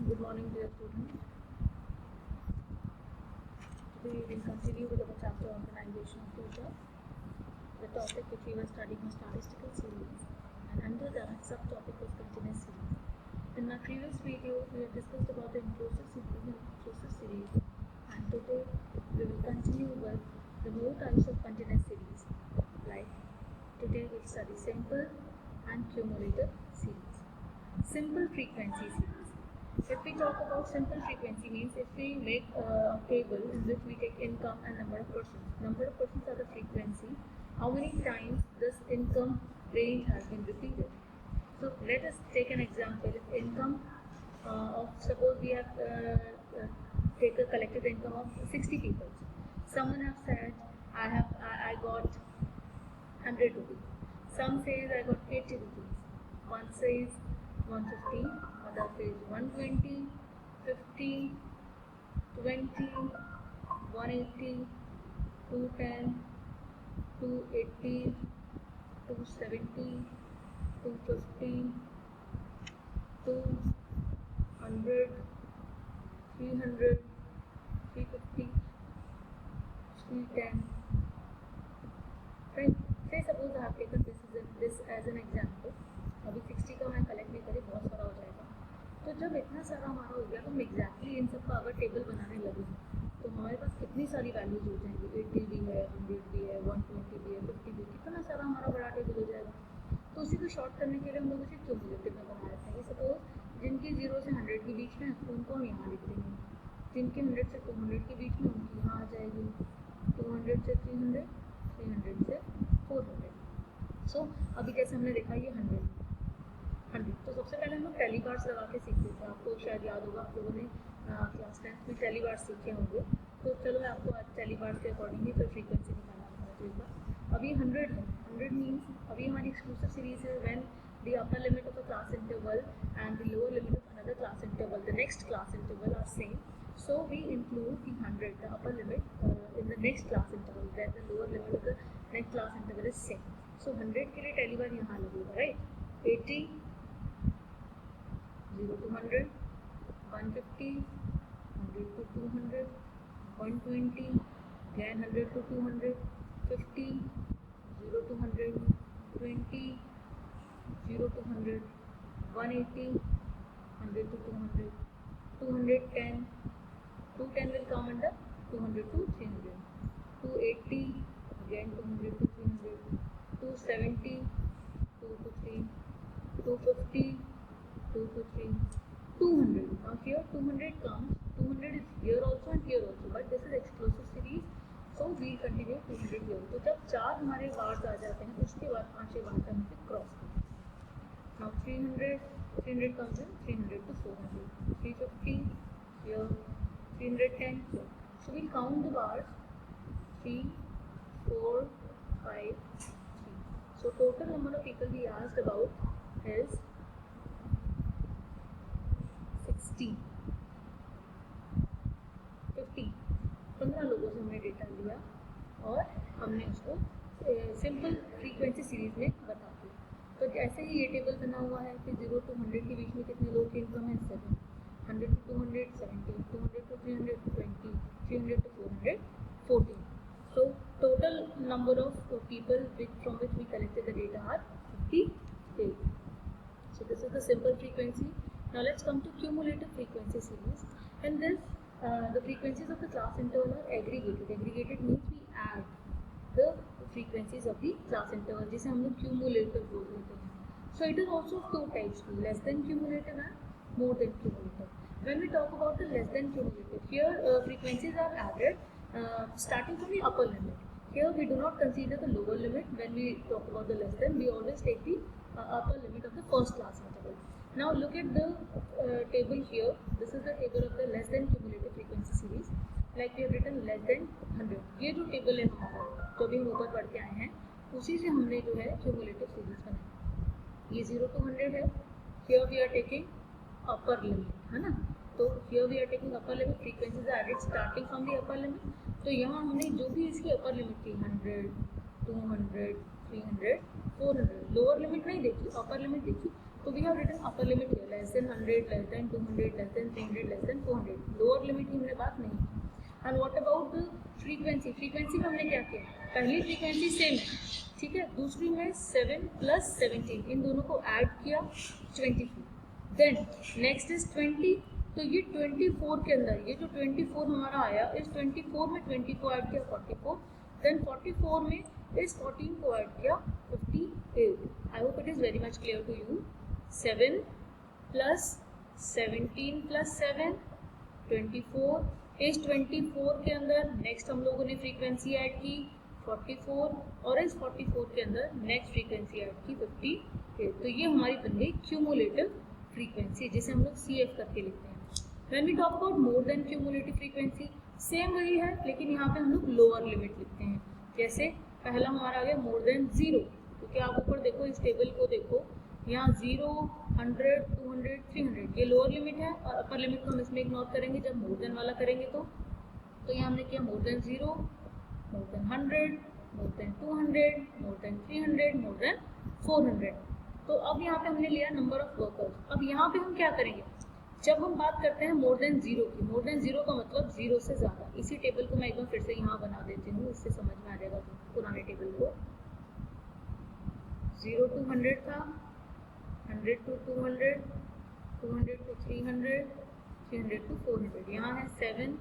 Good morning, dear students. Today we will continue with our chapter Organization of Data. The topic which we were studying was statistical series, and under that subtopic was continuous series. In my previous video, we have discussed about the inclusive series and exclusive series, and today we will continue with the more types of continuous series. Like today we'll study simple and cumulative series. Simple frequency series. If we talk about simple frequency, means if we make a table in which we take income and number of persons. Number of persons are the frequency. How many times this income range has been repeated? So let us take an example. If income of suppose we have take a collected income of 60 people. Someone have said I got 100 rupees. Some says I got 80 rupees. One says 150, other says 120, 50, 20, 180, 210, 280, 270, 250, 200, 300, 350, 310. Right? Say suppose I have taken this as an example. अभी 60 का मैं collect नहीं करी, बहुत सारा हो जाएगा. तो जब इतना सारा हमारा हो गया तो हम एग्जैक्टली इन सब का अगर टेबल बनाने लगे तो हमारे पास कितनी सारी वैल्यूज हो जाएंगी. 80 भी है, 100 भी है, 120 भी है, 50 भी, कितना सारा हमारा बड़ा टेबल हो जाएगा. तो उसी को शॉर्ट करने के लिए हम लोग उसे क्यूमुलेटिव में बना लेते हैं. सपोज जिनकी 0 से 100 के बीच में उनको हम यहाँ लिख देंगे. जिनकी 100 से 200 के बीच में उनकी यहाँ आ जाएगी. 200 से 300, 300 से 400. सो अभी जैसे हमने देखा ये 100. तो सबसे पहले हम लोग टेली बार्स लगा के सीखते थे. आपको शायद याद होगा, आप लोगों ने क्लास 10th में टेली बार्स सीखे होंगे. तो चलो मैं आपको आज टेली बार्स के अकॉर्डिंग ही फिर फ्रीक्वेंसी निकालना होगा. तो एक बार अभी 100 है. 100 मीन्स अभी हमारी एक्सक्लूसिव सीरीज है when the upper limit of a class interval and the lower limit of another class interval, the next class interval are same. So we include the 100, the upper limit, in the next class interval, where the lower limit of the next class interval is same. So 100 के लिए tele बार यहाँ लगेगा, right? 80, 0 to 100, 150, 100 to 200, 120, again 100 to 200, 50, 0 to 100, 20, 0 to 100, 180, 100 to 200, 210, 210 will come under 200 to 300, 280, again 200 to 300, 270, 2 to 3, 250, 2 to 3, 200. Now here 200 comes, 200 is here also and here also, but this is exclusive series, so we continue 200 here. तो जब 4 हमारे bars आ जाते हैं उसके बाद 5 बार का हमसे cross करते हैं. Now 300 comes in, 300 to 400, 350 here, 310 here. So we'll count the bars, 3, 4, 5, 3. So total number of people we asked about is 60. 50. 15 लोगों से हमने डेटा लिया और हमने उसको सिंपल फ्रीक्वेंसी सीरीज में बता दिया. तो जैसे ही ये टेबल बना हुआ है कि 0 to 100 के बीच में कितने लोग की इनकम है 7, 100 to 200 17, 200 to 300 20, 300 to 400 14. So total number of people from which we collected the data are 58. So this is the simple frequency. Now let's come to cumulative frequency series. In this, the frequencies of the class interval are aggregated. Aggregated means we add the frequencies of the class interval, जिसे हम लोग cumulative बोल देते हैं. So it is also of two types, less than cumulative and more than cumulative. When we talk about the less than cumulative, here frequencies are added starting from the upper limit. Here we do not consider the lower limit. When we talk about the less than, we always take the upper limit of the first class interval. Now look at the table here. This is the table of the less than cumulative frequency series. Like we have written less than 100. ये जो table है हमारा, जो भी हम ऊपर पढ़ के आए हैं, उसी से हमने जो है क्यूमुलेटिव सीरीज बनाई. ये 0 to 100 है. Here we are taking upper limit, है ना. तो here we are taking upper limit. Frequencies are added starting from the upper limit. तो यहाँ हमने जो भी इसकी upper limit थी 100, 200, 300, 400, लोअर लिमिट नहीं देखी, upper limit देखी. तो we have written upper limit here less than 100, less than 200, less than 300, less than 400. Lower limit की हमने बात नहीं की. And what about the frequency? Frequency में हमने क्या किया? पहली फ्रीक्वेंसी सेम है, ठीक है. दूसरी में 7 + 17, इन दोनों को ऐड किया 24. Then next is 20. तो ये 24 के अंदर ये जो 24 हमारा आया, इस 24 में 20 को ऐड किया 44. देन 44 में इस 14 को ऐड किया 58. I hope it is very much clear to you. 7 + 17 + 7 24. इस 24 के अंदर नेक्स्ट हम लोगों ने फ्रीक्वेंसी ऐड की 44, और इस 44 के अंदर नेक्स्ट फ्रीक्वेंसी ऐड की 58. तो ये हमारी बन गई क्यूमुलेटिव फ्रीक्वेंसी, जिसे हम लोग CF करके लिखते हैं. When we talk about more than cumulative frequency, same वही है, लेकिन यहाँ पे हम लोग लोअर लिमिट लिखते हैं. जैसे पहला हमारा आ गया मोर देन 0, क्योंकि आप ऊपर देखो, इस टेबल को देखो, यहाँ 0, 100, 200, 300 ये लोअर लिमिट है, और अपर लिमिट को हम इसमें इग्नोर करेंगे जब मोर देन वाला करेंगे. तो यहाँ हमने किया more than 0, more than 100, more than 200, more than 300, more than 400. तो अब यहाँ पे हमने लिया नंबर ऑफ वर्कर्स. अब यहाँ पे हम क्या करेंगे? जब हम बात करते हैं मोर देन 0 की, मोर देन 0 का मतलब 0 से ज़्यादा. इसी टेबल को मैं एक बार फिर से यहाँ बना देती हूँ, इससे समझ में आ जाएगा पुराने टेबल को. 0 to 100 था, 100 to 200, 200 to 300, 300 to 400. यहाँ है 7,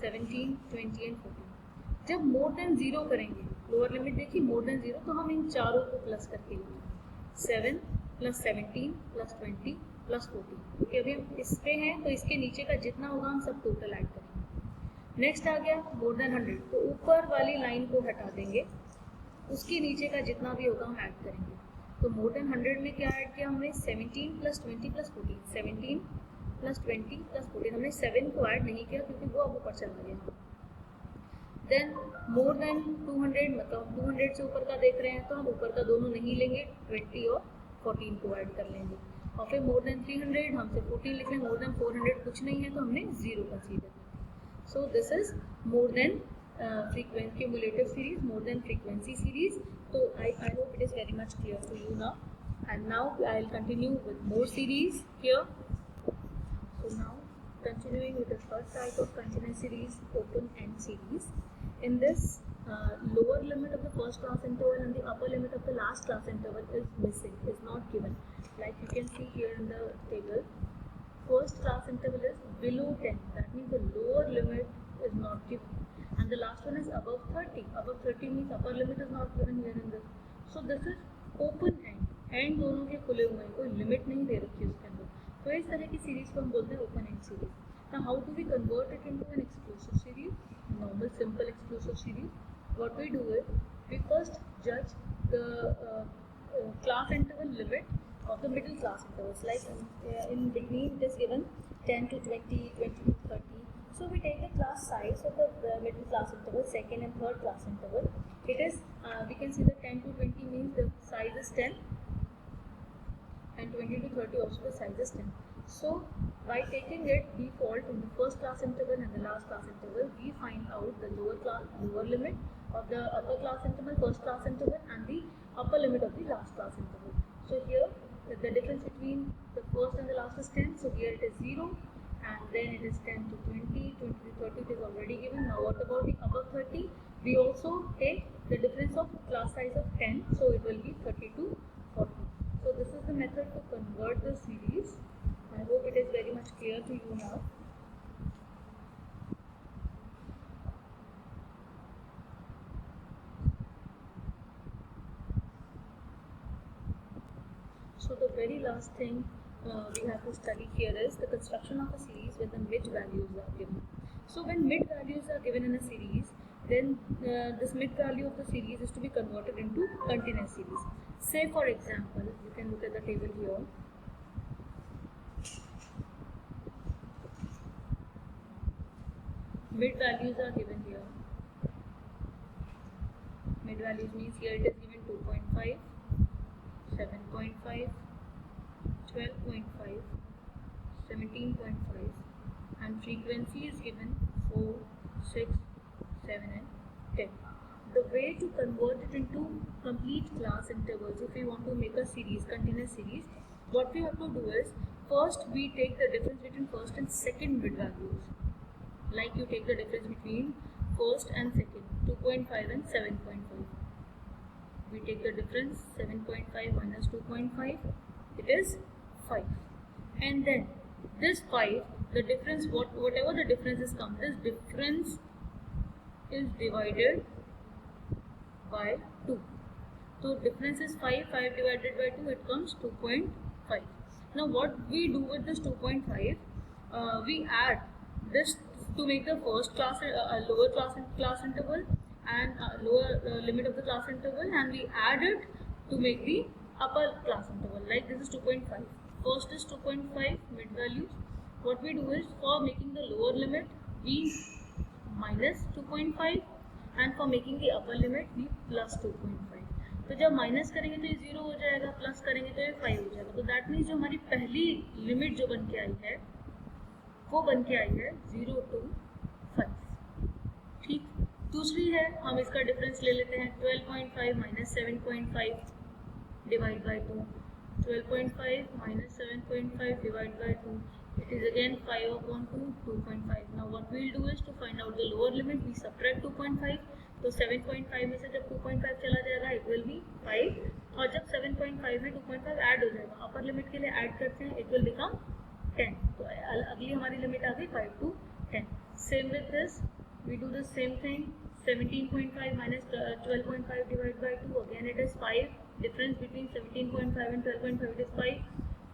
17, 20 एंड 14. जब मोर देन 0 करेंगे, लोअर लिमिट देखिए मोर देन 0, तो हम इन चारों को प्लस करके लिखेंगे. 7 + 17 + 20 + 40, क्योंकि अभी हम इस पे हैं, तो इसके नीचे का जितना होगा हम सब टोटल ऐड करेंगे. नेक्स्ट आ गया मोर देन 100, तो ऊपर वाली लाइन को हटा देंगे, उसके नीचे का जितना भी होगा हम ऐड करेंगे. तो मोर देन 100 में क्या ऐड किया हमने? 17 + 20 + 40. 17 + 20 + 40. हमने 7 को ऐड नहीं किया क्योंकि वो अब ऊपर चला गया. देन मोर देन 200, मतलब 200 से ऊपर का देख रहे हैं, तो हम ऊपर का दोनों नहीं लेंगे, 20 और 14 को ऐड कर लेंगे. और फिर मोर देन 300 हमसे 14 लिख रहे हैं, मोर देन 400 कुछ नहीं है, तो हमने 0 कंसीडर किया. So this is more than frequency cumulative series, more than frequency series. So I hope it is very much clear to you now. And now I'll continue with more series here. So now continuing with the first type of continuous series, open end series. In this, lower limit of the first class interval and the upper limit of the last class interval is missing, is not given. Like you can see here in the table, first class interval is below 10. That means the lower limit is not given. And the last one is above 30. Above 30 means upper limit is not given here in this. So this is open end. End दोनों के खुले हुए हैं, कोई limit नहीं दे रखी है उसके अंदर. तो इस तरह की सीरीज को हम बोलते हैं open and series. Now how do we convert it into an exclusive series? Normal simple exclusive series. What we do is we first judge the class interval limit of the middle class intervals. Like in between it is given 10 to 20, 20 to 30. So we take the class size of the middle class interval, second and third class interval. It is, we can see the 10 to 20 means the size is 10, and 20 to 30 also the size is 10. So by taking it default in the first class interval and the last class interval, we find out the lower limit of the upper class interval, first class interval, and the upper limit of the last class interval. So here the difference between the first and the last is 10. So here it is 0. And then it is 10 to 20, 20 to 30 it is already given. Now what about the above 30? We also take the difference of class size of 10, so it will be 30 to 40. So this is the method to convert the series. I hope it is very much clear to you now. So the very last thing we have to study here is the construction of a series when the mid values are given. So when mid values are given in a series, then this mid value of the series is to be converted into continuous series. Say for example, you can look at the table here. Mid values are given here. Mid values means here it is given 2.5, 7.5, 12.5, 17.5, and frequency is given 4, 6, 7 and 10. The way to convert it into complete class intervals, if we want to make a series, continuous series, what we have to do is, first we take the difference between first and second mid values. Like you take the difference between first and second, 2.5 and 7.5. We take the difference, 7.5 minus 2.5, it is 5. And then this 5, the difference, whatever the difference is come, this difference is divided by 2. So difference is 5, 5 divided by 2, it comes 2.5. Now what we do with this 2.5, we add this to make the first class, lower class interval, and lower limit of the class interval, and we add it to make the upper class interval. Like this is 2.5. First is 2.5 mid values. What we do is, for making the lower limit, we minus 2.5, and for making the upper limit we plus 2.5. तो जब minus करेंगे तो ये 0 हो जाएगा, plus करेंगे तो ये 5 हो जाएगा. तो दैट मीन्स जो हमारी पहली लिमिट जो बन के आई है वो बन के आई है 0 to 5. ठीक. दूसरी है, हम इसका डिफरेंस ले लेते हैं, 12.5 minus 7.5 divide by 2. 12.5 minus 7.5 divided by 2. It is again 5 upon 2, 2.5. Now what we will do is, to find out the lower limit, we subtract 2.5. तो 7.5 में से जब 2.5 चला जाएगा, it will be 5. और जब 7.5 में 2.5 ऐड हो जाएगा, अपर लिमिट के लिए ऐड करते हैं, it will become 10. तो अगली हमारी लिमिट आ गई 5 to 10. Same with this, we do the same thing. 17.5 minus 12.5 divided by 2, again it is 5. Difference between 17.5 and 12.5 is 5.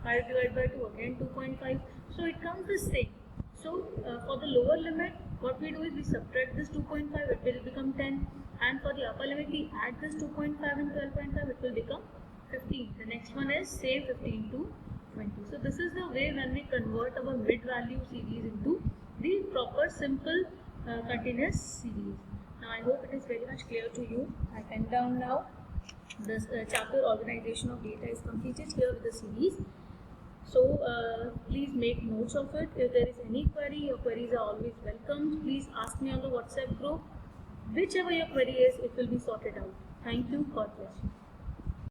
5 divided by 2, again 2.5. So it comes the same. So for the lower limit, what we do is we subtract this 2.5, it will become 10. And for the upper limit, we add this 2.5 and 12.5, it will become 15. The next one is same, 15 to 20. So this is the way when we convert our mid-value series into the proper simple continuous series. Now I hope it is very much clear to you. I pen down now. This chapter organization of data is completed here with the series. So please make notes of it. If there is any query, your queries are always welcomed. Please ask me on the WhatsApp group. Whichever your query is, it will be sorted out. Thank you. God bless you.